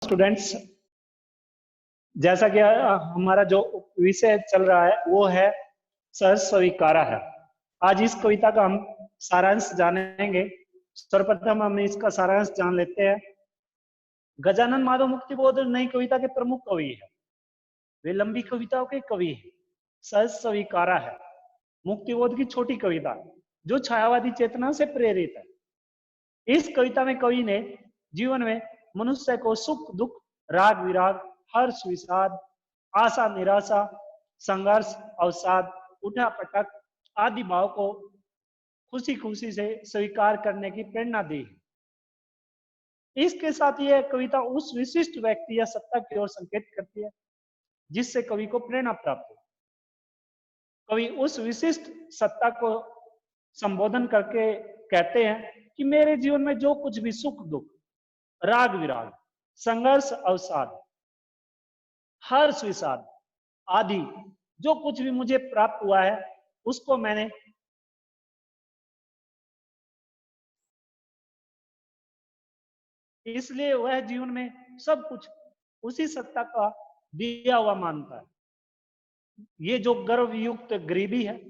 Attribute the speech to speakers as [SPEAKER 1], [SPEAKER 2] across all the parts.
[SPEAKER 1] Students, जैसा कि हमारा जो विषय चल रहा है वो है सहज स्वीकारा है। आज इस कविता का हम सारांश जानेंगे। सर्वप्रथम हम इसका सारांश जान लेते हैं। गजानन माधव मुक्तिबोध नई कविता के प्रमुख कवि है। वे लंबी कविताओं के कवि हैं। सहज स्वीकारा है मुक्तिबोध की छोटी कविता जो छायावादी चेतना से प्रेरित है। इस कविता में कवि ने जीवन में मनुष्य को सुख दुख, राग विराग, हर्ष विषाद, आशा निराशा, संघर्ष अवसाद, उठा पटक आदि भाव को खुशी खुशी से स्वीकार करने की प्रेरणा दी है। इसके साथ यह कविता उस विशिष्ट व्यक्ति या सत्ता की ओर संकेत करती है जिससे कवि को प्रेरणा प्राप्त हो। कवि उस विशिष्ट सत्ता को संबोधन करके कहते हैं कि मेरे जीवन में जो कुछ भी सुख दुख, राग विराग, संघर्ष अवसाद, हर्ष विषाद आदि जो कुछ भी मुझे प्राप्त हुआ है उसको मैंने इसलिए वह जीवन में सब कुछ उसी सत्ता का दिया हुआ मानता है। ये जो गर्व युक्त गरीबी है,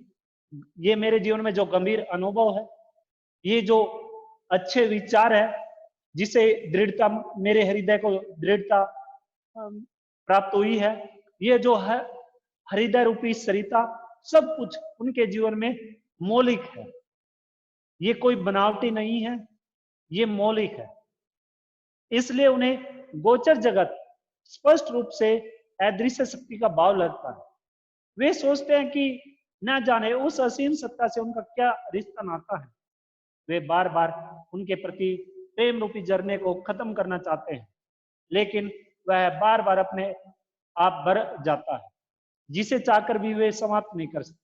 [SPEAKER 1] ये मेरे जीवन में जो गंभीर अनुभव है, ये जो अच्छे विचार है जिसे दृढ़ता मेरे हृदय को दृढ़ता प्राप्त हुई है, ये जो है हृदय रूपी सरिता, सब कुछ उनके जीवन में मौलिक है। ये कोई बनावटी नहीं है, ये मौलिक है। इसलिए उन्हें गोचर जगत स्पष्ट रूप से अदृश्य शक्ति का भाव लगता है। वे सोचते हैं कि न जाने उस असीम सत्ता से उनका क्या रिश्ता नाता है। वे बार बार उनके प्रति प्रेम रूपी झरने को खत्म करना चाहते हैं, लेकिन वह बार बार अपने आप भर जाता है, जिसे चाहकर भी वे समाप्त नहीं कर सकते।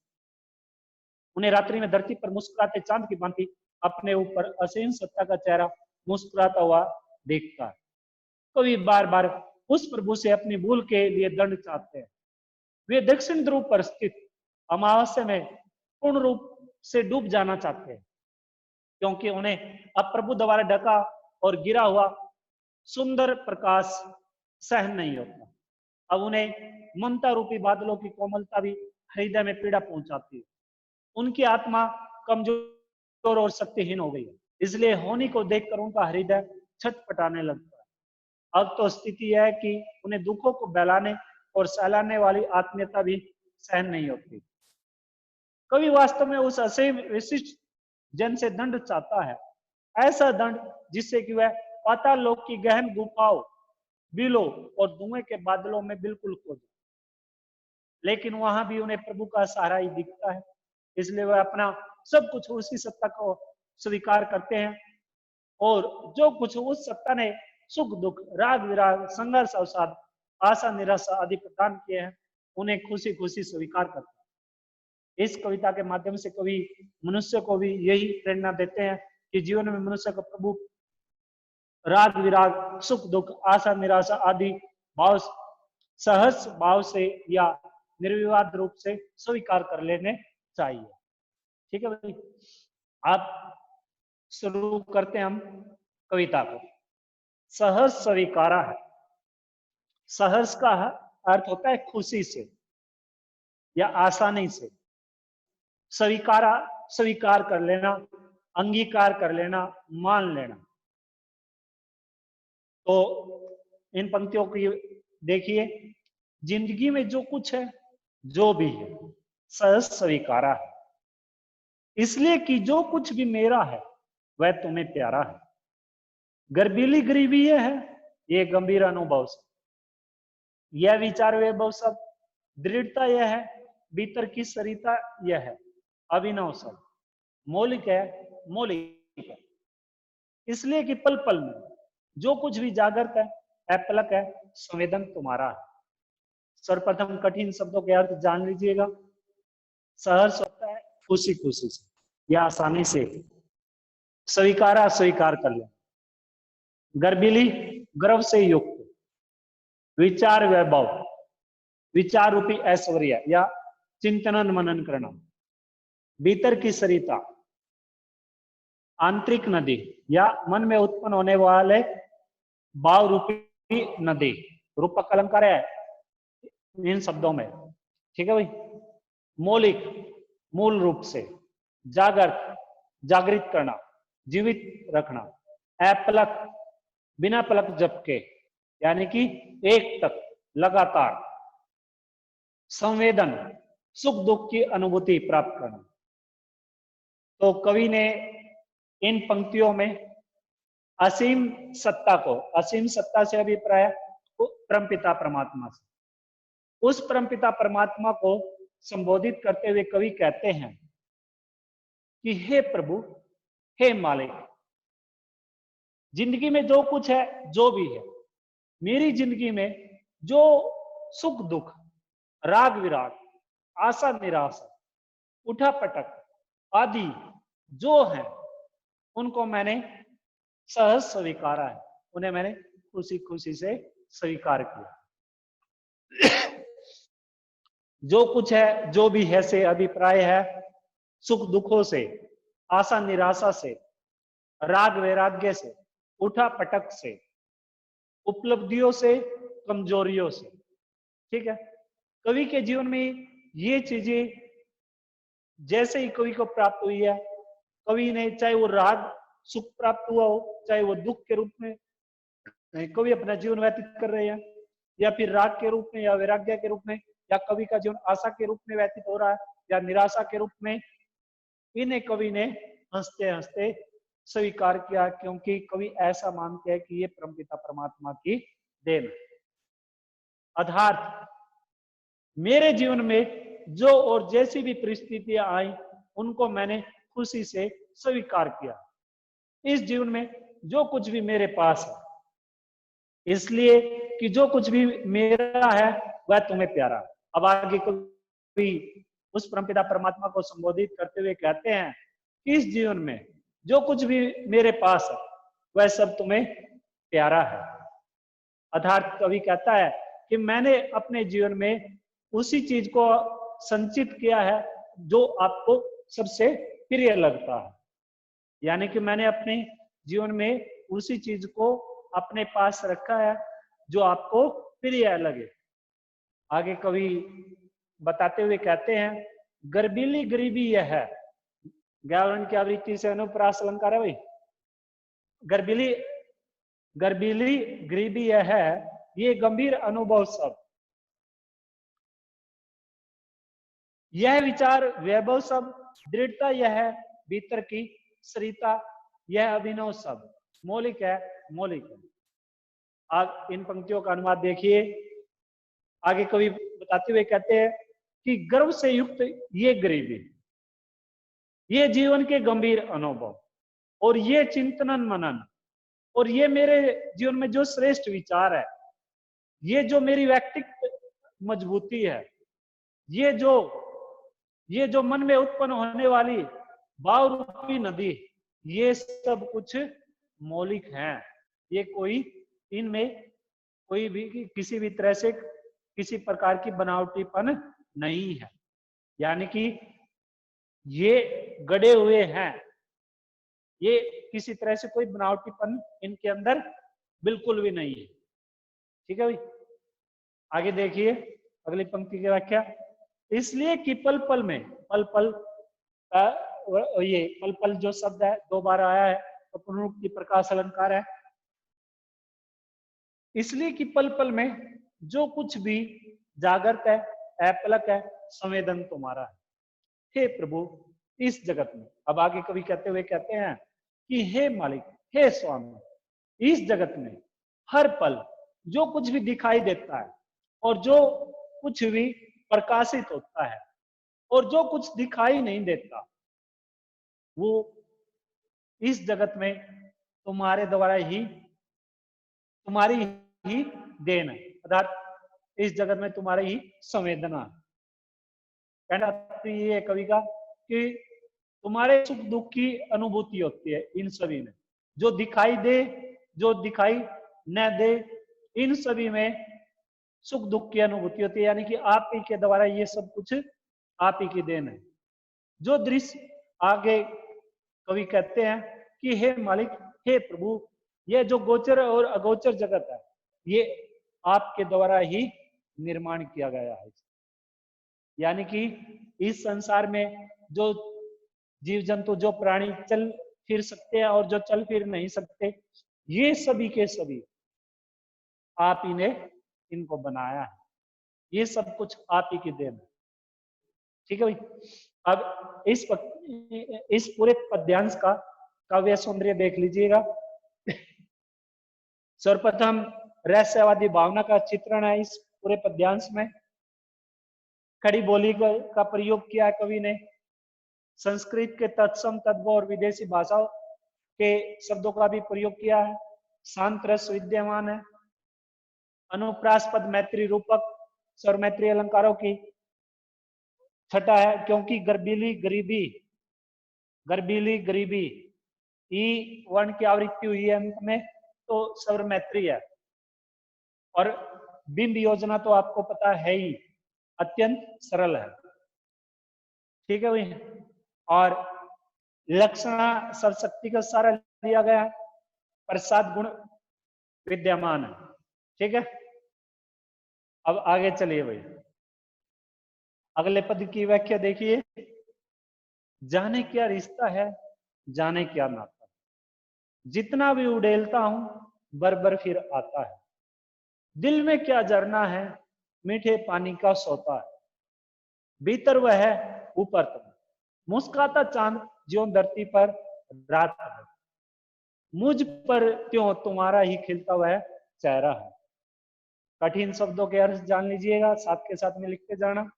[SPEAKER 1] उन्हें रात्रि में धरती पर मुस्कुराते चांद की भांति अपने ऊपर असीम सत्ता का चेहरा मुस्कुराता हुआ देखता है। कवि बार बार उस प्रभु से अपनी भूल के लिए दंड चाहते हैं। वे दक्षिण ध्रुव पर स्थित अमावस्या में पूर्ण रूप से डूब जाना चाहते हैं, क्योंकि उन्हें अब प्रभु द्वारा ढका और गिरा हुआ सुंदर प्रकाश सहन नहीं होता। अब उन्हें ममता रूपी बादलों की कोमलता भी हृदय में पीड़ा पहुंचाती है। उनकी आत्मा कमजोर और शक्तिहीन हो गई है, इसलिए होनी को देखकर उनका हृदय छटपटाने लगता है। अब तो स्थिति यह है कि उन्हें दुखों को बहलाने और सहलाने वाली आत्मीयता भी सहन नहीं होती। कवि वास्तव में उस असीम विशिष्ट जन से दंड चाहता है, ऐसा दंड जिससे कि वह पाताल लोक की गहन गुफाओं, बिलों और धुएं के बादलों में बिल्कुल खो जाए। लेकिन वहां भी उन्हें प्रभु का सहारा ही दिखता है, इसलिए वह अपना सब कुछ उसी सत्ता को स्वीकार करते हैं और जो कुछ उस सत्ता ने सुख दुख, राग विराग, संघर्ष अवसाद, आशा निराशा आदि प्रदान किए हैं, उन्हें खुशी खुशी स्वीकार करते हैं। इस कविता के माध्यम से कवि मनुष्य को भी यही प्रेरणा देते हैं कि जीवन में मनुष्य को प्रभु राग विराग, सुख दुख, आशा निराशा आदि भाव सहज भाव से या निर्विवाद रूप से स्वीकार कर लेने चाहिए। ठीक है भाई, आप शुरू करते हैं हम कविता को। सहज स्वीकारा है। सहज का अर्थ होता है खुशी से या आसानी से। स्वीकारा स्वीकार कर लेना, अंगीकार कर लेना, मान लेना। तो इन पंक्तियों की देखिए, जिंदगी में जो कुछ है, जो भी है, सहज स्वीकारा है, इसलिए कि जो कुछ भी मेरा है वह तुम्हें प्यारा है। गर्बीली गरीबी यह है, ये गंभीर अनुभव से, यह विचार वैभव सब, दृढ़ता यह है, भीतर की सरिता यह है, अभिनव सब, मौलिक है, मौलिक है। इसलिए कि पल पल में जो कुछ भी जागृत है, अपलक है, संवेदन तुम्हारा है। सर्वप्रथम कठिन शब्दों के अर्थ जान लीजिएगा। सहर्ष होता है खुशी खुशी से या आसानी से। स्वीकारा स्वीकार कर ले। गर्भिली गर्व से युक्त। विचार वैभव, विचार रूपी ऐश्वर्य या चिंतन मनन करना। भीतर की सरिता, आंतरिक नदी या मन में उत्पन्न होने वाले भाव रूपी नदी, रूपक अलंकार है इन शब्दों में, ठीक है भाई। मौलिक, मूल रूप से। जागृत, जागृत करना, जीवित रखना। अपलक, बिना पलक झपके, यानी कि एक तक, लगातार। संवेदन, सुख दुख की अनुभूति प्राप्त करना। तो कवि ने इन पंक्तियों में असीम सत्ता को, असीम सत्ता से अभिप्राय परमपिता परमात्मा से, उस परमपिता परमात्मा को संबोधित करते हुए कवि कहते हैं कि हे प्रभु, हे मालिक, जिंदगी में जो कुछ है, जो भी है, मेरी जिंदगी में जो सुख दुख, राग विराग, आशा निराशा, उठा पटक आदि जो है, उनको मैंने सहज स्वीकारा है, उन्हें मैंने खुशी खुशी से स्वीकार किया। जो कुछ है, जो भी है से अभिप्राय है सुख दुखों से, आशा निराशा से, राग वैराग्य से, उठा पटक से, उपलब्धियों से, कमजोरियों से, ठीक है। कवि के जीवन में ये चीजें जैसे ही कवि को प्राप्त हुई है, कवि ने चाहे वो राग सुख प्राप्त हुआ हो, चाहे वो दुख के रूप में कवि अपना जीवन व्यतीत कर रहे हैं, या फिर राग के रूप में या वैराग्य के रूप में, या कवि का जीवन आशा के रूप में व्यतीत हो रहा है या निराशा के रूप में, इन्हें कवि ने हंसते हंसते स्वीकार किया, क्योंकि कवि ऐसा मानते हैं कि ये परमपिता परमात्मा की देन है। अर्थात मेरे जीवन में जो और जैसी भी परिस्थितियां आई, उनको मैंने खुशी से स्वीकार किया। इस जीवन में जो कुछ भी मेरे पास है, इसलिए कि जो कुछ भी मेरा है वह तुम्हें प्यारा। अब आगे कवि उस परमपिता परमात्मा को संबोधित करते हुए कहते हैं कि इस जीवन में जो कुछ भी मेरे पास है वह सब तुम्हें प्यारा है। अर्थात कवि कहता है कि मैंने अपने जीवन में उसी चीज को संचित किया है जो आपको सबसे प्रिय लगता है, यानी कि मैंने अपने जीवन में उसी चीज को अपने पास रखा है जो आपको प्रिय लगे। आगे कवि बताते हुए कहते हैं, गर्बीली गरीबी यह है, व्याकरण की आवृत्ति से अनुप्रास अलंकार है भाई। गर्बीली, गर्बीली गरीबी यह है, ये गंभीर अनुभव सब, यह विचार वैभव सब, दृढ़ता यह है भीतर की सरिता, यह अभिनव सब, मौलिक है, मौलिक है। आज इन पंक्तियों का अनुवाद देखिए। आगे कवि बताते हुए कहते हैं कि गर्व से युक्त ये गरीबी, ये जीवन के गंभीर अनुभव, और ये चिंतन मनन, और ये मेरे जीवन में जो श्रेष्ठ विचार है, ये जो मेरी व्यक्तिगत मजबूती है, ये जो मन में उत्पन्न होने वाली भाव रूपी नदी, ये सब कुछ मौलिक हैं। ये कोई, इनमें कोई भी किसी भी तरह से किसी प्रकार की बनावटीपन नहीं है, यानी कि ये गड़े हुए हैं, ये किसी तरह से कोई बनावटीपन इनके अंदर बिल्कुल भी नहीं है, ठीक है भाई। आगे देखिए अगली पंक्ति की व्याख्या। इसलिए कि पल पल में, पल पल ये पल पल जो शब्द है दो बार आया है, तो पुनरुक्ति प्रकाश अलंकार है। इसलिए कि पल पल में जो कुछ भी जागृत है, अपलक है, संवेदन तुम्हारा है, हे प्रभु इस जगत में। अब आगे कवि कहते हुए कहते हैं कि हे मालिक, हे स्वामी, इस जगत में हर पल जो कुछ भी दिखाई देता है, और जो कुछ भी प्रकाशित होता है, और जो कुछ दिखाई नहीं देता, वो इस जगत में तुम्हारे द्वारा ही, तुम्हारी ही देन है। अर्थात इस जगत में तुम्हारी ही संवेदना है। कहना तो ये है कवि का कि तुम्हारे सुख दुख की अनुभूति होती है इन सभी में, जो दिखाई दे, जो दिखाई न दे, इन सभी में सुख दुख की अनुभूति होती है, यानी कि आप ही के द्वारा ये सब कुछ आप ही की देन है। जो दृश्य आगे कवि कहते हैं कि हे मालिक, हे प्रभु, ये जो गोचर और अगोचर जगत है, ये आपके द्वारा ही निर्माण किया गया है। यानी कि इस संसार में जो जीव जंतु, जो प्राणी चल फिर सकते हैं और जो चल फिर नहीं सकते, ये सभी के सभी आप ही ने इनको बनाया है। ये सब कुछ आप ही की देन है। ठीक है भाई। अब इस पूरे पद्यांश का काव्य सौंदर्य देख लीजिएगा। सर्वप्रथम रहस्यवादी भावना का चित्रण है इस पूरे पद्यांश में। खड़ी बोली का प्रयोग किया है कवि ने। संस्कृत के तत्सम, तद्भव और विदेशी भाषाओं के शब्दों का भी प्रयोग किया है। शांत रस विद्यमान है। अनुप्रासपद मैत्री रूपक स्वर मैत्री अलंकारों की छटा है, क्योंकि गर्बीली गरीबी ई वर्ण की आवृत्ति हुई है अंत में, तो स्वर मैत्री है। और बिंब योजना तो आपको पता है ही, अत्यंत सरल है। ठीक है भाई। और लक्षणा सरशक्ति का सारा दिया गया है। प्रसाद गुण विद्यमान है। ठीक है। अब आगे चलिए भाई, अगले पद की व्याख्या देखिए। जाने क्या रिश्ता है, जाने क्या नाता है, जितना भी उड़ेलता हूं बर फिर आता है। दिल में क्या जरना है, मीठे पानी का सोता है। भीतर वह है, ऊपर तुम, मुस्काता चांद ज्यों धरती पर रात है। मुझ पर क्यों तुम्हारा ही खिलता हुआ चेहरा है। कठिन शब्दों के अर्थ जान लीजिएगा, साथ के साथ में लिखते जाना।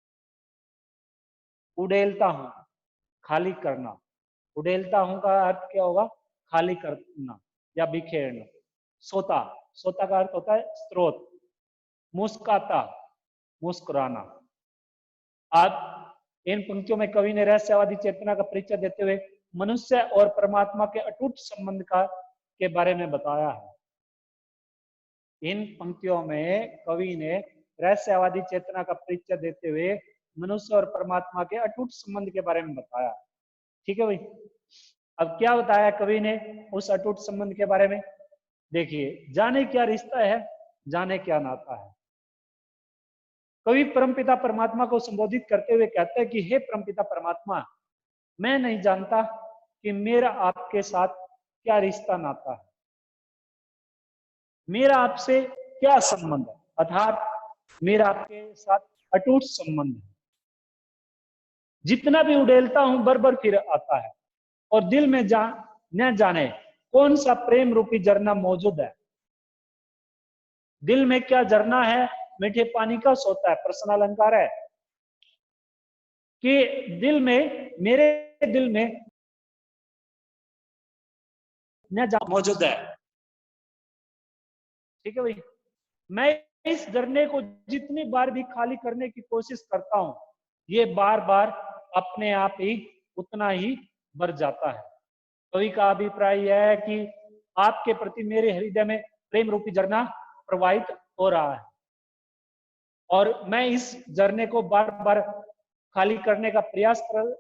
[SPEAKER 1] उड़ेलता हूं, खाली करना। उड़ेलता हूं का अर्थ क्या होगा, खाली करना या बिखेरना। सोता, सोता का अर्थ होता है स्रोत। मुस्काता, मुस्कुराना। आप इन पंक्तियों में कवि ने रहस्यवादी चेतना का परिचय देते हुए मनुष्य और परमात्मा के अटूट संबंध के बारे में बताया है। इन पंक्तियों में कवि ने रहस्यवादी चेतना का परिचय देते हुए मनुष्य और परमात्मा के अटूट संबंध के बारे में बताया। ठीक है भाई। अब क्या बताया कवि ने उस अटूट संबंध के बारे में, देखिए। जाने क्या रिश्ता है, जाने क्या नाता है। कवि परमपिता परमात्मा को संबोधित करते हुए कहते हैं कि हे परमपिता परमात्मा, मैं नहीं जानता कि मेरा आपके साथ क्या रिश्ता नाता है, मेरा आपसे क्या संबंध है, अर्थात मेरा आपके साथ अटूट संबंध है। जितना भी उड़ेलता हूं बर फिर आता है, और दिल में न जाने कौन सा प्रेम रूपी झरना मौजूद है। दिल में क्या झरना है, मीठे पानी का सोता है। प्रश्न अलंकार है कि दिल में, मेरे दिल में न मौजूद है। ठीक है भाई। मैं इस झरने को जितनी बार भी खाली करने की कोशिश करता हूं, ये बार बार अपने आप ही उतना ही भर जाता है। कवि का अभिप्राय यह है कि आपके प्रति मेरे हृदय में प्रेम रूपी झरना प्रवाहित हो रहा है, और मैं इस झरने को बार बार खाली करने का प्रयास कर